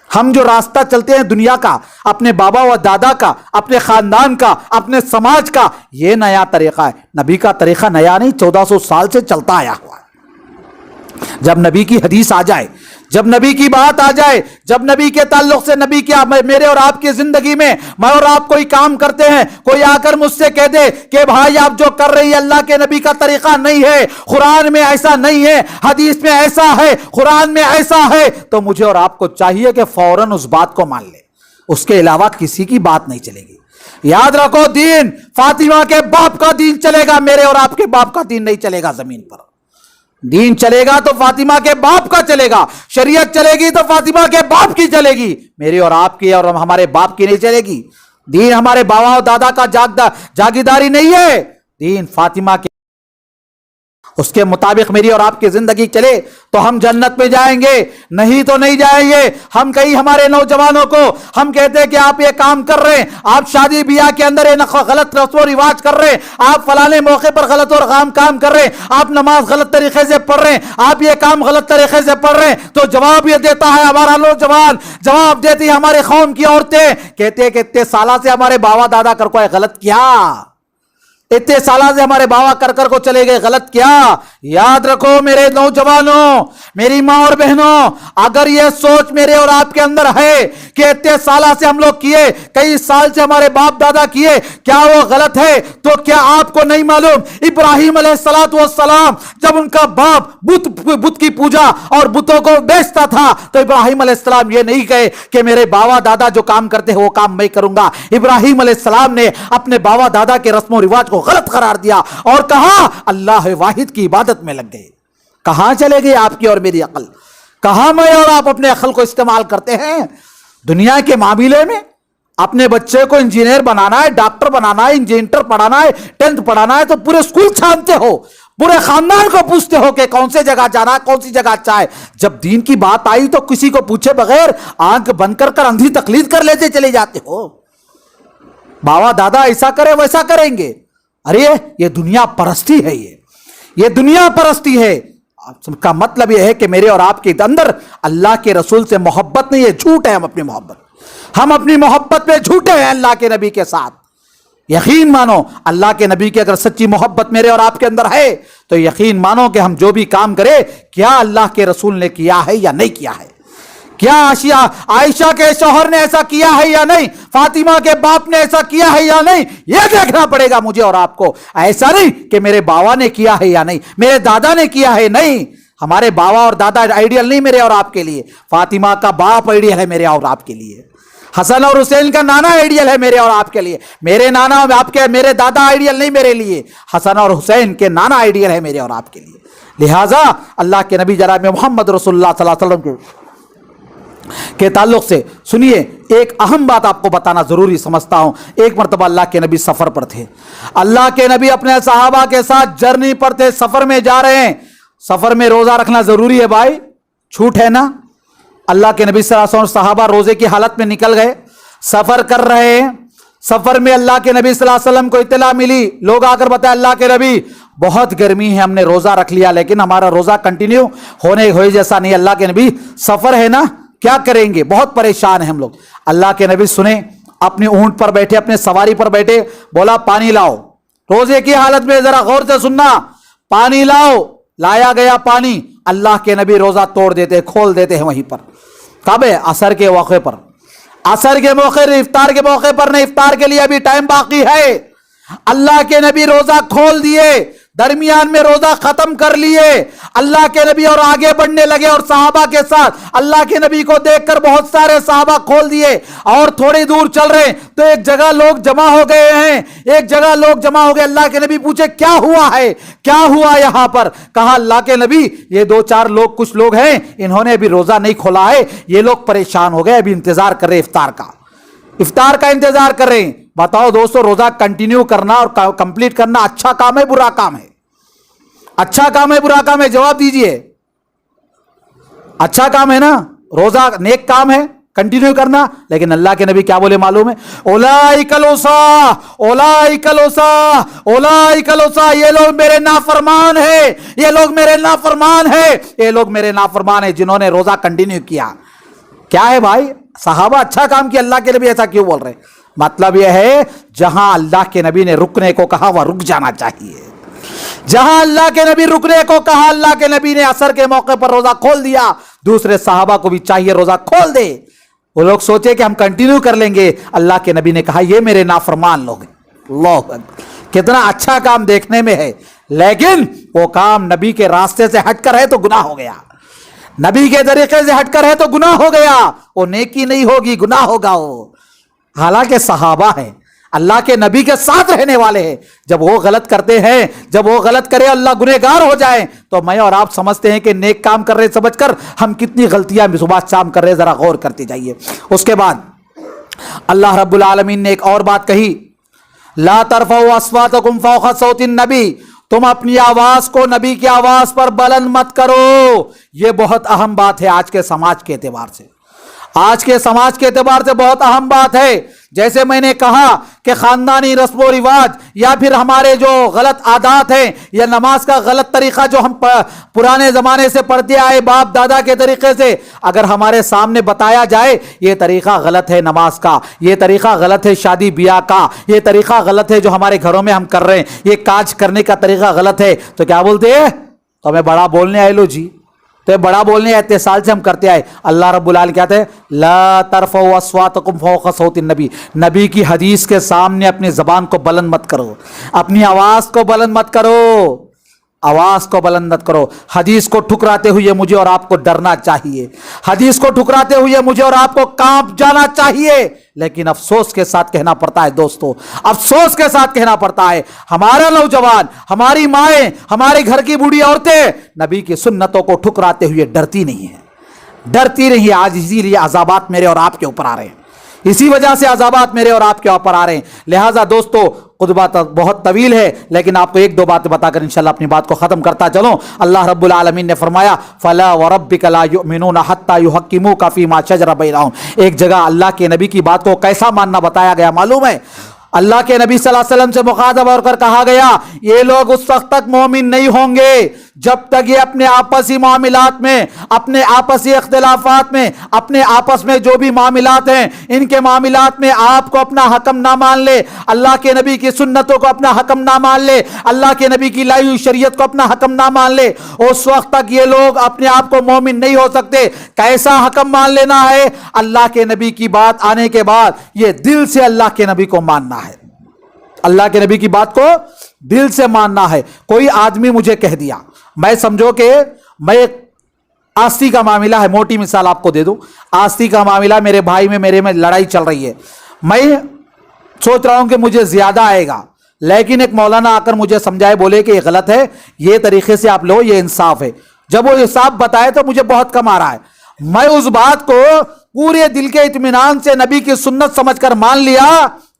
ہم جو راستہ چلتے ہیں دنیا کا، اپنے بابا و دادا کا، اپنے خاندان کا، اپنے سماج کا، یہ نیا طریقہ ہے۔ نبی کا طریقہ نیا نہیں، 1400 سال سے چلتا آیا ہوا ہے۔ جب نبی کی حدیث آ جائے، جب نبی کی بات آ جائے، جب نبی کے تعلق سے نبی کیا میرے اور آپ کی زندگی میں میں اور آپ کوئی کام کرتے ہیں، کوئی آ کر مجھ سے کہہ دے کہ بھائی آپ جو کر رہی ہے اللہ کے نبی کا طریقہ نہیں ہے، قرآن میں ایسا نہیں ہے، حدیث میں ایسا ہے، قرآن میں ایسا ہے، تو مجھے اور آپ کو چاہیے کہ فوراً اس بات کو مان لے، اس کے علاوہ کسی کی بات نہیں چلے گی۔ یاد رکھو دین فاطمہ کے باپ کا دین چلے گا، میرے اور آپ کے باپ کا دین نہیں چلے گا زمین پر۔ دین چلے گا تو فاطمہ کے باپ کا چلے گا، شریعت چلے گی تو فاطمہ کے باپ کی چلے گی، میری اور آپ کی اور ہمارے باپ کی نہیں چلے گی۔ دین ہمارے باوا و دادا کا جاگیداری نہیں ہے، دین فاطمہ کے، اس کے مطابق میری اور آپ کی زندگی چلے تو ہم جنت میں جائیں گے، نہیں تو نہیں جائیں گے۔ ہم کئی ہمارے نوجوانوں کو ہم کہتے ہیں کہ آپ یہ کام کر رہے ہیں، آپ شادی بیاہ کے اندر یہ غلط رسم و رواج کر رہے ہیں، آپ فلانے موقع پر غلط اور کام کر رہے ہیں، آپ نماز غلط طریقے سے پڑھ رہے ہیں، آپ یہ کام غلط طریقے سے پڑھ رہے ہیں، تو جواب یہ دیتا ہے ہمارا نوجوان، جواب دیتی ہے ہمارے قوم کی عورتیں، کہتے ہیں کہ اتنے سالہ سے ہمارے باوا دادا کر کوئی غلط کیا، اتنے سالہ سے ہمارے باوا کر کو چلے گئے، غلط کیا؟ یاد رکھو میرے نوجوانوں، میری ماں اور بہنوں، اگر یہ سوچ میرے اور آپ کے اندر ہے کہ اتنے سالہ سے ہم لوگ کیے، کئی سال سے ہمارے باپ دادا کیے، کیا وہ غلط ہے؟ تو کیا آپ کو نہیں معلوم ابراہیم علیہ السلام جب ان کا باپ بت کی پوجا اور بتوں کو بیچتا تھا تو ابراہیم علیہ السلام یہ نہیں کہے کہ میرے باوا دادا جو کام کرتے ہیں وہ کام میں کروں گا، ابراہیم علیہ السلام نے اپنے باوا دادا کے رسم و رواج کو غلط قرار دیا اور کہا اللہ واحد کی عبادت میں لگ گئے۔ کہاں چلے گئی آپ کی اور میری عقل؟ کہاں میں اور آپ اپنے عقل کو استعمال کرتے ہیں؟ دنیا کے معاملے میں اپنے بچے کو انجینئر بنانا ہے، ڈاکٹر بنانا ہے، انجینئر پڑھانا ہے، 10th پڑھانا ہے تو پورے اسکول چھانتے ہو، پورے خاندان کو پوچھتے ہو کہ کون سے جگہ جانا ہے، کون سی جگہ اچھا ہے۔ جب دین کی بات آئی تو کسی کو پوچھے بغیر آنکھ بند کر اندھی تقلید کر لیتے چلے جاتے ہو، باوا دادا ایسا کرے ویسا کریں گے۔ ارے یہ دنیا پرستی ہے، یہ دنیا پرستی ہے۔ کا مطلب یہ ہے کہ میرے اور آپ کے اندر اللہ کے رسول سے محبت نہیں ہے، جھوٹ ہے ہم اپنی محبت میں جھوٹے ہیں اللہ کے نبی کے ساتھ۔ یقین مانو اللہ کے نبی کی اگر سچی محبت میرے اور آپ کے اندر ہے تو یقین مانو کہ ہم جو بھی کام کرے کیا اللہ کے رسول نے کیا ہے یا نہیں کیا ہے، کیا عائشہ کے شوہر نے ایسا کیا ہے یا نہیں؟ فاطمہ کے باپ نے ایسا کیا ہے یا نہیں؟ یہ دیکھنا پڑے گا مجھے اور آپ کو. ایسا نہیں کہ میرے باوا نے کیا ہے یا نہیں, میرے دادا نے کیا ہے. نہیں, ہمارے باوا اور دادا آئیڈیل نہیں میرے اور آپ کے لیے. فاطمہ کا باپ آئیڈیل ہے میرے اور آپ کے لیے. حسن اور حسین کا نانا آئیڈیل ہے میرے اور آپ کے لیے. میرے نانا اور آپ کے, میرے دادا آئیڈیل نہیں میرے لیے. حسن اور حسین کے نانا آئیڈیل ہے میرے اور آپ کے لیے. لہٰذا اللہ کے نبی جناب محمد رسول اللہ صلی اللہ علیہ وسلم کے تعلق سے سنیے, ایک اہم بات آپ کو بتانا ضروری سمجھتا ہوں. ایک مرتبہ اللہ کے نبی سفر پر تھے. اللہ کے نبی اپنے صحابہ کے ساتھ جرنی پر تھے, سفر میں جا رہے ہیں. سفر میں روزہ رکھنا ضروری ہے بھائی, چھوٹ ہے نا؟ اللہ کے نبی صلی اللہ علیہ وسلم صحابہ روزے کی حالت میں نکل گئے, سفر کر رہے ہیں. سفر میں اللہ کے نبی صلی اللہ علیہ وسلم کو اطلاع ملی, لوگ آ کر بتائے اللہ کے نبی بہت گرمی ہے, ہم نے روزہ رکھ لیا لیکن ہمارا روزہ کنٹینیو ہوئے جیسا نہیں. اللہ کے نبی سفر ہے نا, کیا کریں گے, بہت پریشان ہیں ہم لوگ. اللہ کے نبی سنیں, اپنے اونٹ پر بیٹھے, اپنے سواری پر بیٹھے, بولا پانی لاؤ. روزے کی حالت میں ذرا غور سے سننا, پانی لاؤ. لایا گیا پانی. اللہ کے نبی روزہ توڑ دیتے, کھول دیتے ہیں وہیں پر. کب ہے؟ عصر کے موقع پر. عصر کے موقع, افطار کے موقع پر نہیں, افطار کے لیے ابھی ٹائم باقی ہے. اللہ کے نبی روزہ کھول دیے, درمیان میں روزہ ختم کر لیے. اللہ کے نبی اور آگے بڑھنے لگے اور صحابہ کے ساتھ. اللہ کے نبی کو دیکھ کر بہت سارے صحابہ کھول دیے اور تھوڑی دور چل رہے تو ایک جگہ لوگ جمع ہو گئے ہیں, ایک جگہ لوگ جمع ہو گئے. اللہ کے نبی پوچھے کیا ہوا ہے, کیا ہوا یہاں پر؟ کہا اللہ کے نبی یہ دو چار لوگ, کچھ لوگ ہیں انہوں نے ابھی روزہ نہیں کھولا ہے, یہ لوگ پریشان ہو گئے, ابھی انتظار کر رہے افطار کا انتظار کر رہے ہیں. بتاؤ دوستو, روزہ کنٹینیو کرنا اور کمپلیٹ کرنا اچھا کام ہے برا کام ہے؟ اچھا کام ہے برا کام ہے؟ جواب دیجئے. اچھا کام ہے نا, روزہ نیک کام ہے کنٹینیو کرنا. لیکن اللہ کے نبی کیا بولے معلوم ہے؟ اولئک العصاة, اولئک العصاة, اولئک العصاة, یہ لوگ میرے نافرمان ہیں, یہ لوگ میرے نافرمان ہیں, یہ لوگ میرے نافرمان ہیں جنہوں نے روزہ کنٹینیو کیا. کیا ہے بھائی, صحابہ اچھا کام کیا, اللہ کے نبی ایسا کیوں بول رہے؟ مطلب یہ ہے جہاں اللہ کے نبی نے رکنے کو کہا وہ رک جانا چاہیے. جہاں اللہ کے نبی رکنے کو کہا, اللہ کے نبی نے عصر کے موقع پر روزہ کھول دیا, دوسرے صحابہ کو بھی چاہیے روزہ کھول دے. وہ لوگ سوچے کہ ہم کنٹینیو کر لیں گے, اللہ کے نبی نے کہا یہ میرے نافرمان لوگ ہیں. اللہ اکبر, کتنا اچھا کام دیکھنے میں ہے, لیکن وہ کام نبی کے راستے سے ہٹ کر ہے تو گناہ ہو گیا, نبی کے طریقے سے ہٹ کر ہے تو گناہ ہو گیا, وہ نیکی نہیں ہوگی, گناہ ہوگا وہ. حالانکہ صحابہ ہیں, اللہ کے نبی کے ساتھ رہنے والے ہیں. جب وہ غلط کرتے ہیں, جب وہ غلط کرے اللہ گنہگار ہو جائیں, تو میں اور آپ سمجھتے ہیں کہ نیک کام کر رہے سمجھ کر ہم کتنی غلطیاں صبح شام کر رہے, ذرا غور کرتے جائیے. اس کے بعد اللہ رب العالمین نے ایک اور بات کہی, لا ترفعوا اصواتکم فوق صوت النبی, تم اپنی آواز کو نبی کی آواز پر بلند مت کرو. یہ بہت اہم بات ہے آج کے سماج کے اعتبار سے, آج کے سماج کے اعتبار سے بہت اہم بات ہے. جیسے میں نے کہا کہ خاندانی رسم و رواج یا پھر ہمارے جو غلط عادات ہیں یا نماز کا غلط طریقہ جو ہم پرانے زمانے سے پڑھتے آئے باپ دادا کے طریقے سے, اگر ہمارے سامنے بتایا جائے یہ طریقہ غلط ہے نماز کا, یہ طریقہ غلط ہے شادی بیاہ کا, یہ طریقہ غلط ہے جو ہمارے گھروں میں ہم کر رہے ہیں, یہ کاج کرنے کا طریقہ غلط ہے, تو کیا بولتے ہیں؟ تو ہمیں بڑا بولنے آئے لو جی, تو بڑا بولنے اتنے سال سے ہم کرتے آئے. اللہ رب العالمین کہتے ہیں لا ترفعوا اصواتکم فوق صوت النبی, نبی کی حدیث کے سامنے اپنی زبان کو بلند مت کرو, اپنی آواز کو بلند مت کرو, آواز کو بلند مت کرو. حدیث کو ٹھکراتے ہوئے مجھے اور آپ کو ڈرنا چاہیے, حدیث کو ٹھکراتے ہوئے مجھے اور آپ کو کانپ جانا چاہیے. لیکن افسوس کے ساتھ کہنا پڑتا ہے دوستو, افسوس کے ساتھ کہنا پڑتا ہے, ہمارا نوجوان, ہماری مائیں, ہمارے گھر کی بوڑھی عورتیں نبی کی سنتوں کو ٹھکراتے ہوئے ڈرتی نہیں ہیں, ڈرتی نہیں. آج اسی لیے عذابات میرے اور آپ کے اوپر آ رہے ہیں, اسی وجہ سے عذابات میرے اور آپ کے اوپر آ رہے ہیں. لہٰذا دوستو خطبہ بہت طویل ہے, لیکن آپ کو ایک دو باتیں بتا کر انشاءاللہ اپنی بات کو ختم کرتا چلوں. اللہ رب العالمین نے فرمایا فلا وربک لا یؤمنون حتی یحکموک فیما شجر بینہم. ایک جگہ اللہ کے نبی کی بات کو کیسا ماننا بتایا گیا معلوم ہے؟ اللہ کے نبی صلی اللہ علیہ وسلم سے مخاطب ہو کر کہا گیا یہ لوگ اس وقت تک مومن نہیں ہوں گے جب تک یہ اپنے آپسی معاملات میں، اپنے آپسی اختلافات میں، اپنے آپس میں جو بھی معاملات ہیں ان کے معاملات میں آپ کو اپنا حکم نہ مان لے، اللہ کے نبی کی سنتوں کو اپنا حکم نہ مان لے، اللہ کے نبی کی لائی ہوئی شریعت کو اپنا حکم نہ مان لے، اس وقت تک یہ لوگ اپنے آپ کو مومن نہیں ہو سکتے۔ کیسا حکم مان لینا ہے؟ اللہ کے نبی کی بات آنے کے بعد یہ دل سے اللہ کے نبی کو ماننا ہے، اللہ کے نبی کی بات کو دل سے ماننا ہے۔ کوئی آدمی مجھے کہہ دیا، میں سمجھو کہ میں ایک آستی کا معاملہ ہے، موٹی مثال آپ کو دے دوں، آستی کا معاملہ میرے بھائی میں میرے میں لڑائی چل رہی ہے، میں سوچ رہا ہوں کہ مجھے زیادہ آئے گا، لیکن ایک مولانا آ کر مجھے سمجھائے، بولے کہ یہ غلط ہے، یہ طریقے سے آپ لو، یہ انصاف ہے۔ جب وہ انصاف بتائے تو مجھے بہت کم آ رہا ہے، میں اس بات کو پورے دل کے اطمینان سے نبی کی سنت سمجھ کر مان لیا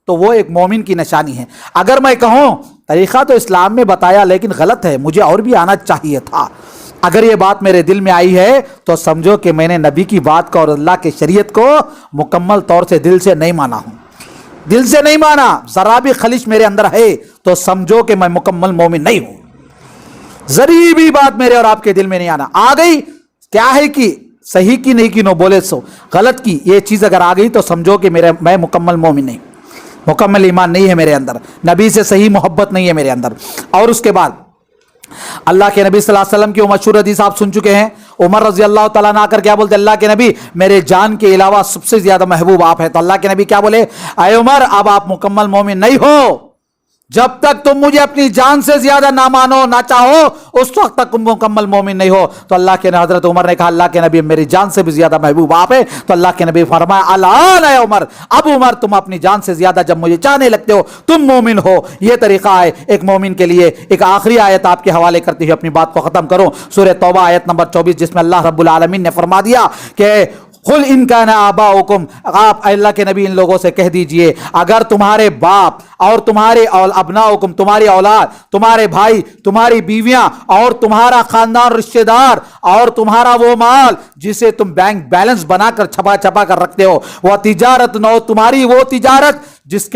تو وہ ایک مومن کی نشانی ہے۔ اگر میں کہوں طریقہ تو اسلام میں بتایا لیکن غلط ہے، مجھے اور بھی آنا چاہیے تھا، اگر یہ بات میرے دل میں آئی ہے تو سمجھو کہ میں نے نبی کی بات کو اور اللہ کی شریعت کو مکمل طور سے دل سے نہیں مانا ہوں، دل سے نہیں مانا، ذرا بھی خلش میرے اندر ہے تو سمجھو کہ میں مکمل مومن نہیں ہوں۔ ذری بھی بات میرے اور آپ کے دل میں نہیں آنا، آ گئی کیا ہے کہ صحیح کی نہیں کی نو بولے سو غلط کی، یہ چیز اگر آ گئی تو سمجھو کہ میں مکمل مومن نہیں، مکمل ایمان نہیں ہے میرے اندر، نبی سے صحیح محبت نہیں ہے میرے اندر۔ اور اس کے بعد اللہ کے نبی صلی اللہ علیہ وسلم کی وہ مشہور حدیث آپ سن چکے ہیں، عمر رضی اللہ تعالیٰ عنہ آ کر کیا بولتے؟ اللہ کے نبی میرے جان کے علاوہ سب سے زیادہ محبوب آپ ہیں، تو اللہ کے نبی کیا بولے؟ اے عمر اب آپ مکمل مومن نہیں ہو، جب تک تم مجھے اپنی جان سے زیادہ نہ مانو نہ چاہو اس وقت تک تم مکمل مومن نہیں ہو۔ تو اللہ کے حضرت عمر نے کہا اللہ کے نبی میری جان سے بھی زیادہ محبوب آپ ہیں، تو اللہ کے نبی فرمایا الان اے عمر، اب عمر تم اپنی جان سے زیادہ جب مجھے چاہنے لگتے ہو تم مومن ہو۔ یہ طریقہ ہے ایک مومن کے لیے۔ ایک آخری آیت آپ کے حوالے کرتے ہوئے اپنی بات کو ختم کروں، سورہ توبہ آیت نمبر 24، جس میں اللہ رب العالمین نے فرما دیا کہ قل ان کان آباؤکم، آپ اللہ کے نبی ان لوگوں سے کہہ دیجئے اگر تمہارے باپ اور تمہارے ابناؤکم، تمہاری اولاد، تمہارے بھائی، تمہاری بیویاں اور تمہارا خاندان رشتہ دار اور تمہارا وہ مال جسے تم بینک بیلنس بنا کر چھپا چھپا کر رکھتے ہو، وہ تجارت نو، تمہاری وہ تجارت جس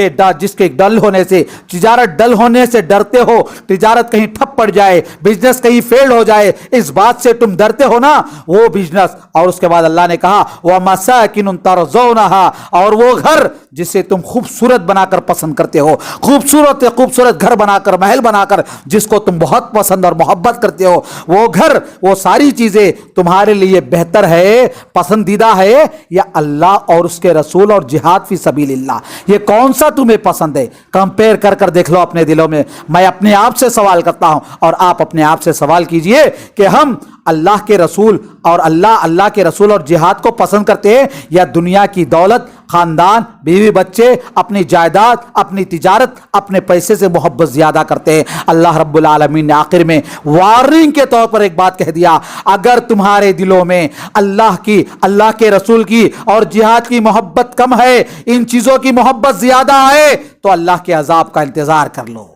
کے ڈل ہونے سے، تجارت ڈل ہونے سے ڈرتے ہو، تجارت کہیں ٹھپ پڑ جائے، بزنس کہیں فیل ہو جائے، اس بات سے تم ڈرتے ہو نا، وہ بزنس۔ اور اس کے بعد اللہ نے کہا وَمَسَاكِنٌ تَرْضَوْنَهَا، اور وہ گھر جسے تم خوبصورت بنا کر پسند کرتے ہو، خوبصورت گھر بنا کر، محل بنا کر جس کو تم بہت پسند اور محبت کرتے ہو، وہ گھر، وہ ساری چیزیں تمہارے لیے بہتر ہے، پسندیدہ ہے، یا اللہ اور اس کے رسول اور جہاد فی سبیل اللہ؟ یہ کون سا تمہیں پسند ہے؟ کمپیئر کر کر دیکھ لو اپنے دلوں میں۔ میں اپنے آپ سے سوال کرتا ہوں اور آپ اپنے آپ سے سوال کیجئے کہ ہم اللہ کے رسول اور اللہ کے رسول اور جہاد کو پسند کرتے ہیں یا دنیا کی دولت، خاندان، بیوی بچے، اپنی جائیداد، اپنی تجارت، اپنے پیسے سے محبت زیادہ کرتے ہیں؟ اللہ رب العالمین نے آخر میں وارننگ کے طور پر ایک بات کہہ دیا، اگر تمہارے دلوں میں اللہ کے رسول کی اور جہاد کی محبت کم ہے، ان چیزوں کی محبت زیادہ ہے، تو اللہ کے عذاب کا انتظار کر لو،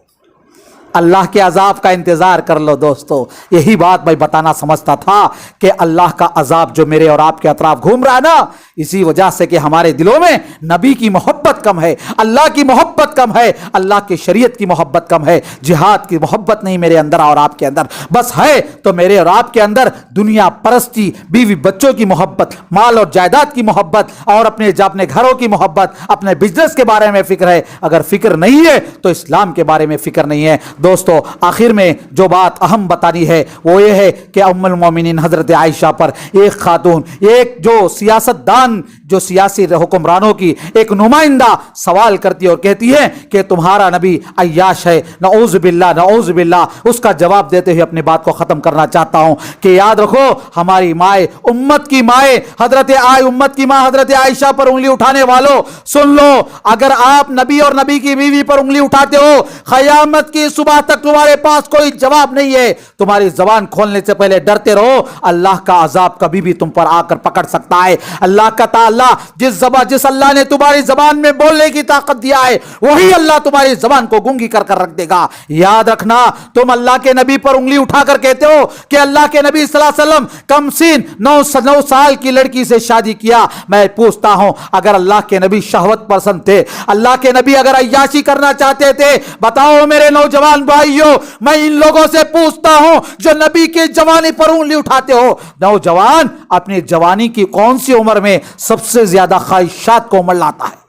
اللہ کے عذاب کا انتظار کر لو۔ دوستو یہی بات میں بتانا سمجھتا تھا کہ اللہ کا عذاب جو میرے اور آپ کے اطراف گھوم رہا ہے نا، اسی وجہ سے کہ ہمارے دلوں میں نبی کی محبت کم ہے، اللہ کی محبت کم ہے، اللہ کی شریعت کی محبت کم ہے، جہاد کی محبت نہیں میرے اندر اور آپ کے اندر، بس ہے تو میرے اور آپ کے اندر دنیا پرستی، بیوی بچوں کی محبت، مال اور جائیداد کی محبت، اور اپنے گھروں کی محبت، اپنے بزنس کے بارے میں فکر ہے۔ اگر فکر نہیں ہے تو اسلام کے بارے میں فکر نہیں ہے۔ دوستو آخر میں جو بات اہم بتانی ہے وہ یہ ہے کہ ام المومنین حضرت عائشہ پر ایک خاتون، ایک جو سیاست دان، جو سیاسی حکمرانوں کی ایک نمائندہ سوال کرتی ہے اور کہتی ہے کہ تمہارا نبی عیاش ہے، نعوذ باللہ نعوذ باللہ۔ اس کا جواب دیتے ہوئے اپنی بات کو ختم کرنا چاہتا ہوں کہ یاد رکھو ہماری مائیں، امت کی مائیں، امت کی ماں حضرت عائشہ پر انگلی اٹھانے والوں سن لو، اگر آپ نبی اور نبی کی بیوی پر انگلی اٹھاتے ہو، قیامت کی صبح تک تمہارے پاس کوئی جواب نہیں ہے۔ تمہاری زبان کھولنے سے پہلے ڈرتے رہو، اللہ کا عذاب کبھی بھی تم پر آ کر پکڑ سکتا ہے۔ اللہ کا تعالی جس اللہ نے تمہاری زبان میں بولنے کی طاقت دیا ہے، وہی اللہ تمہاری زبان کو گونگی کر کر رکھ دے گا۔ یاد رکھنا، تم اللہ کے نبی پر انگلی اٹھا کر کہتے ہو کہ اللہ کے نبی صلی اللہ علیہ وسلم کم سین 9 سال کی لڑکی سے شادی کیا۔ میں پوچھتا ہوں، اگر اللہ کے نبی شہوت پسند تھے، اللہ کے نبی اگر عیاشی کرنا چاہتے تھے، بتاؤ میرے نوجوان نوجوان بھائیوں، میں ان لوگوں سے پوچھتا ہوں جو نبی کی جوانی پر انگلی اٹھاتے ہو، نوجوان اپنی جوانی کی کون سی عمر میں سب سے زیادہ خواہشات کو عمر لاتا ہے؟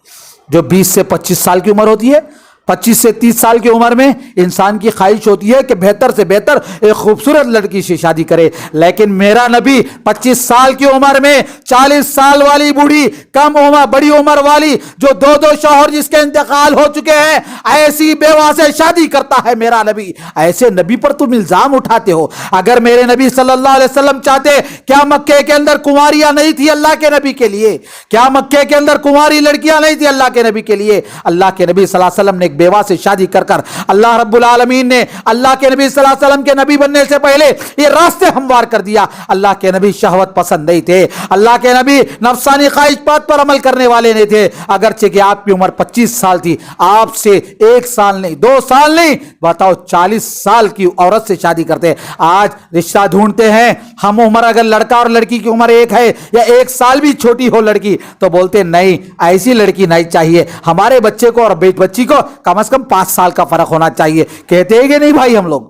جو 20 سے 25 سال کی عمر ہوتی ہے، 25 سے 30 سال کی عمر میں انسان کی خواہش ہوتی ہے کہ بہتر سے بہتر ایک خوبصورت لڑکی سے شادی کرے، لیکن میرا نبی 25 سال کی عمر میں 40 سال والی بوڑھی، کم عمر بڑی عمر والی جو دو شوہر جس کے انتقال ہو چکے ہیں، ایسی بیوہ سے شادی کرتا ہے میرا نبی۔ ایسے نبی پر تم الزام اٹھاتے ہو۔ اگر میرے نبی صلی اللہ علیہ وسلم چاہتے، کیا مکے کے اندر کنواریاں نہیں تھی اللہ کے نبی کے لیے؟ کیا مکے کے اندر کنواری لڑکیاں نہیں تھی اللہ کے نبی کے لیے؟ اللہ کے نبی صلی اللہ علیہ وسلم نے ایک بیوہ سے شادی کر اللہ رب العالمین نے اللہ کے نبی صلی اللہ علیہ وسلم کے نبی بننے سے پہلے یہ راستے ہموار کر دیا۔ اللہ کے نبی شہوت پسند نہیں تھے، اللہ کے نبی نفسانی خواہشات پر عمل کرنے والے نہیں تھے، اگرچہ کہ آپ کی عمر 25 سال تھی، آپ سے 1 سال نہیں 2 سال نہیں، بتاؤ 40 سال کی عورت سے شادی کرتے۔ آج رشتہ ڈھونڈتے ہیں ہم عمر، اگر لڑکا اور لڑکی کی عمر ایک ہے یا 1 سال بھی چھوٹی ہو لڑکی تو بولتے نہیں ایسی لڑکی نہیں چاہیے، ہمارے بچے کو اور بچی کو کم از کم 5 سال کا فرق ہونا چاہیے۔ کہتے ہیں کہ نہیں بھائی ہم لوگ؟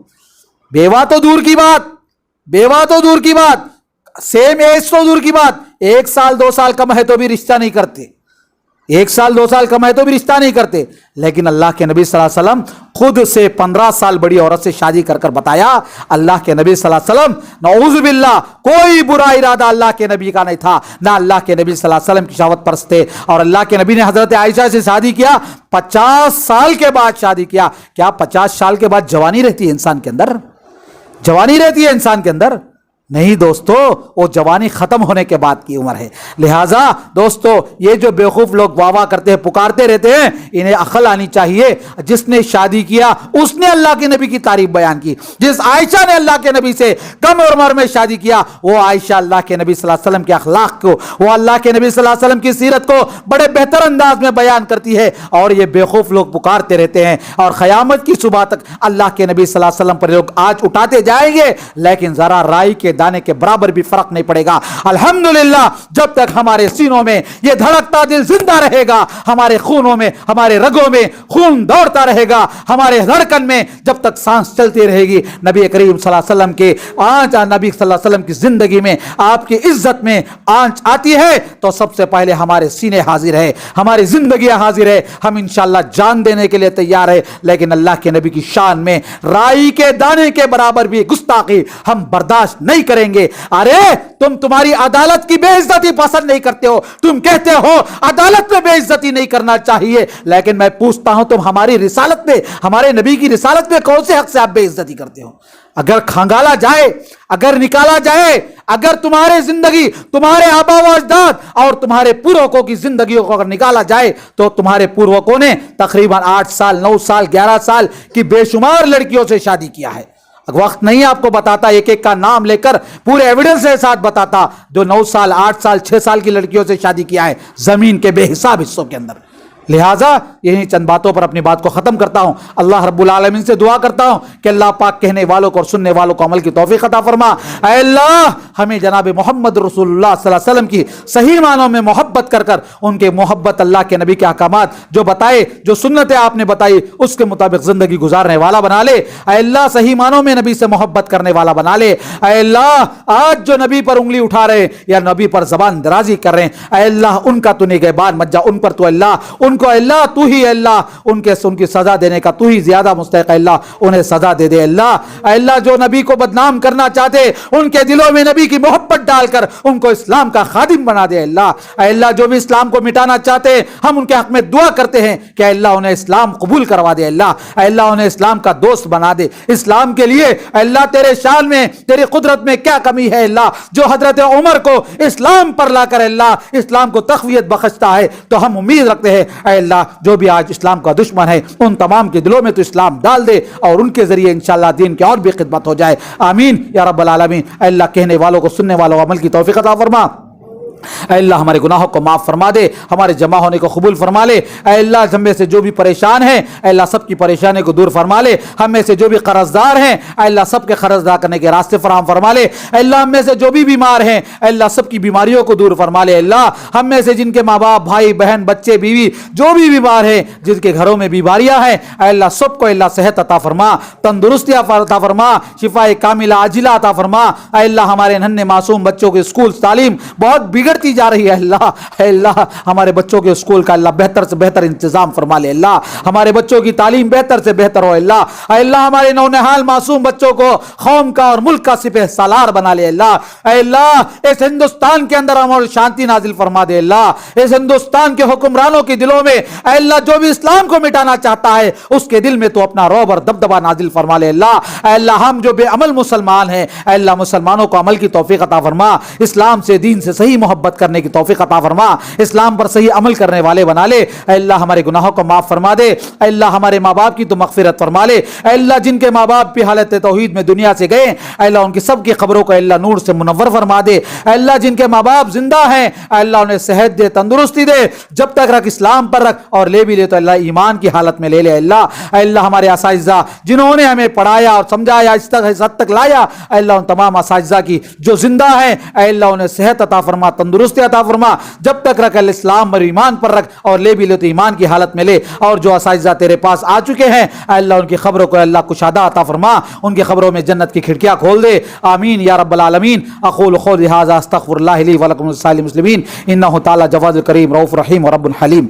بیوہ تو دور کی بات، بیوہ تو دور کی بات، سیم ایج تو دور کی بات، 1 سال 2 سال کم ہے تو بھی رشتہ نہیں کرتے، 1 سال 2 سال کم ہے تو بھی رشتہ نہیں کرتے۔ لیکن اللہ کے نبی صلی اللہ علیہ وسلم خود سے 15 سال بڑی عورت سے شادی کر بتایا۔ اللہ کے نبی صلی اللہ علیہ وسلم نعوذ باللہ کوئی برا ارادہ اللہ کے نبی کا نہیں تھا، نہ اللہ کے نبی صلی اللہ علیہ وسلم کی شہوت پرست تھے، اور اللہ کے نبی نے حضرت عائشہ سے شادی کیا 50 سال کے بعد شادی کیا۔ کیا 50 سال کے بعد جوانی رہتی ہے انسان کے اندر؟ جوانی رہتی ہے انسان کے اندر؟ نہیں دوستو، وہ جوانی ختم ہونے کے بعد کی عمر ہے۔ لہٰذا دوستو، یہ جو بیوقوف لوگ واہ واہ کرتے ہیں، پکارتے رہتے ہیں، انہیں عقل آنی چاہیے۔ جس نے شادی کیا اس نے اللہ کے نبی کی تعریف بیان کی۔ جس عائشہ نے اللہ کے نبی سے کم عمر میں شادی کیا، وہ عائشہ اللہ کے نبی صلی اللہ علیہ وسلم کے اخلاق کو، وہ اللہ کے نبی صلی اللہ علیہ وسلم کی سیرت کو بڑے بہتر انداز میں بیان کرتی ہے، اور یہ بیوقوف لوگ پکارتے رہتے ہیں، اور قیامت کی صبح تک اللہ کے نبی صلی اللہ علیہ وسلم پر لوگ آج اٹھاتے جائیں گے، لیکن ذرا رائی کے دانے کے برابر بھی فرق نہیں پڑے گا۔ الحمدللہ جب تک ہمارے سینوں میں یہ دھڑکتا دل زندہ رہے گا، ہمارے خونوں میں، ہمارے رگوں میں خون دوڑتا رہے گا، ہمارے دھڑکن میں جب تک سانس چلتی رہے گی، نبی کریم صلی اللہ علیہ وسلم کے نبی صلی اللہ علیہ وسلم کی زندگی میں آپ کی عزت میں آنچ آتی ہے تو سب سے پہلے ہمارے سینے حاضر ہے، ہماری زندگیاں حاضر ہے، ہم انشاءاللہ جان دینے کے لیے تیار ہے، لیکن اللہ کے نبی کی شان میں رائی کے دانے کے برابر بھی گستاخی ہم برداشت نہیں کریں گے۔ ارے تمہاری عدالت کی بے عزتی پسند نہیں کرتے ہو، تم کہتے ہو عدالت میں بے عزتی نہیں کرنا چاہیے، لیکن میں پوچھتا ہوں تم ہماری رسالت میں، ہمارے نبی کی رسالت میں کون سے حق سے آپ بے عزتی کرتے ہو؟ اگر کھنگالا جائے، اگر نکالا جائے، اگر تمہارے زندگی، تمہارے آبا و اجداد اور تمہارے پوروکوں کی زندگیوں کو اگر نکالا جائے تو تمہارے پوروکوں نے تقریباً 8 سال 9 سال 11 سال کی بے شمار لڑکیوں سے شادی کیا ہے۔ وقت نہیں آپ کو بتاتا، ایک ایک کا نام لے کر پورے ایویڈنس کے ساتھ بتاتا، جو 9 سال 8 سال 6 سال کی لڑکیوں سے شادی کیا ہے زمین کے بے حساب حصوں کے اندر۔ لہٰذا یہی چند باتوں پر اپنی بات کو ختم کرتا ہوں۔ اللہ رب العالمین سے دعا کرتا ہوں کہ اللہ پاک کہنے والوں کو اور سننے والوں کو عمل کی توفیق عطا فرما۔ اے اللہ ہمیں جناب محمد رسول اللہ صلی اللہ علیہ وسلم کی صحیح معنوں میں محبت کر کر ان کے محبت اللہ کے نبی کے احکامات جو بتائے، جو سنتیں آپ نے بتائی اس کے مطابق زندگی گزارنے والا بنا لے۔ اے اللہ صحیح معنوں میں نبی سے محبت کرنے والا بنا لے۔ اے اللہ آج جو نبی پر انگلی اٹھا رہے یا نبی پر زبان درازی کر رہے ہیں، اے اللہ ان کا تو نگہبان مت جا، ان پر تو اللہ ان کو اللہ تو ہی اللہ ان کی سزا دینے کا تو ہی زیادہ مستحق ہے، اللہ انہیں سزا دے دے۔ اللہ اے اللہ جو نبی کو بدنام کرنا چاہتے ان کے دلوں میں نبی کی محبت ڈال کر ان کو اسلام کا خادم بنا دے۔ اللہ اے اللہ جو بھی اسلام کو مٹانا چاہتے ہم ان کے حق میں دعا کرتے ہیں کہ اللہ انہیں اسلام قبول کروا دے۔ اللہ اے اللہ انہیں اسلام کا دوست بنا دے۔ اسلام کے لیے اے اللہ تیرے شان میں تیری قدرت میں کیا کمی ہے اللہ جو حضرت عمر کو اسلام پر لا کر اللہ اسلام کو تقویت بخشتا ہے، تو ہم امید رکھتے ہیں اے اللہ جو بھی آج اسلام کا دشمن ہے ان تمام کے دلوں میں تو اسلام ڈال دے اور ان کے ذریعے انشاءاللہ دین کی اور بھی خدمت ہو جائے۔ آمین یا رب العالمین۔ اے اللہ کہنے والوں کو سننے والوں کو عمل کی توفیق عطا فرما۔ اے اللہ ہمارے گناہوں کو معاف فرما دے، ہمارے جمع ہونے کو قبول فرما لے۔ اے اللہ ہم میں سے جو بھی پریشان ہیں اے اللہ سب کی پریشانی کو دور فرما لے، ہم میں سے جو بھی قرض دار ہیں اے اللہ سب کے قرض ادا کرنے کے راستے فراہم فرما لے۔ اے اللہ ہم میں سے جو بھی بیمار ہیں اے اللہ سب کی بیماریوں کو دور فرما لے۔ اے اللہ ہم میں سے جن کے ماں باپ، بھائی بہن، بچے، بیوی جو بھی بیمار ہیں، جن کے گھروں میں بیماریاں ہیں اے اللہ سب کو اے اللہ صحت عطا فرما، تندرستی عطا فرما، شفاء کاملہ عاجلہ عطا فرما۔ اے اللہ ہمارے ننھے معصوم بچوں کے اسکول تعلیم بہت بگڑتی جا رہی ہے، اے اللہ ہمارے بچوں کے اسکول کا اللہ بہتر سے بہتر انتظام فرما لے۔ اللہ ہمارے بچوں کی تعلیم بہتر سے بہتر ہو۔ اللہ اے اللہ ہمارے نونہال معصوم بچوں کو قوم کا اور ملک کا سپہ سالار بنا لے۔ اللہ اے اللہ اس ہندوستان کے اندر امن اور شانتی نازل فرما دے۔ اللہ اس ہندوستان کے حکمرانوں کے دلوں میں اے اللہ جو بھی اسلام کو مٹانا چاہتا ہے اس کے دل میں تو اپنا رعب اور دبدبہ نازل فرما لے۔ اللہ اے اللہ ہم جو بے عمل مسلمان ہیں اے اللہ مسلمانوں کو عمل کی توفیق عطا فرما، اسلام سے دین سے صحیح محبت کرنے کی توفیق عطا فرما، اسلام پر صحیح عمل کرنے والے بنا لے۔ اے اللہ ہمارے گناہوں کو معاف فرما دے۔ اے اللہ ہمارے ماں باپ کی تو مغفرت فرما لے۔ اے اللہ جن کے ماں باپ بھی حالت توحید میں دنیا سے گئے اے اللہ ان کی سب کی قبروں کو اے اللہ نور سے منور فرما دے۔ اے اللہ جن کے ماں باپ زندہ ہیں اے اللہ انہیں صحت دے، تندرستی دے، جب تک رکھ اسلام پر رکھ، اور لے بھی لے تو اللہ ایمان کی حالت میں لے لے۔ اے اللہ ہمارے اساتذہ جنہوں نے ہمیں پڑھایا اور سمجھایا اس حد تک لایا اے اللہ ان تمام اساتذہ کی جو زندہ ہیں اے اللہ انہیں صحت عطا فرما، تندرستی عطا فرما، جب تک رکھ اسلام اور ایمان پر رکھ، اور لے بھی لے تو ایمان کی حالت میں لے۔ اور جو اساتذہ تیرے پاس آ چکے ہیں اے اللہ ان کی خبروں کو اللہ کشادہ عطا فرما، ان کی خبروں میں جنت کی کھڑکیاں کھول دے۔ آمین یا رب العالمین۔ اقول قولی ھذا استغفر اللہ لی ولکم ولسائر المسلمین انہ تعالی جواد کریم رؤوف رحیم ورب حلیم۔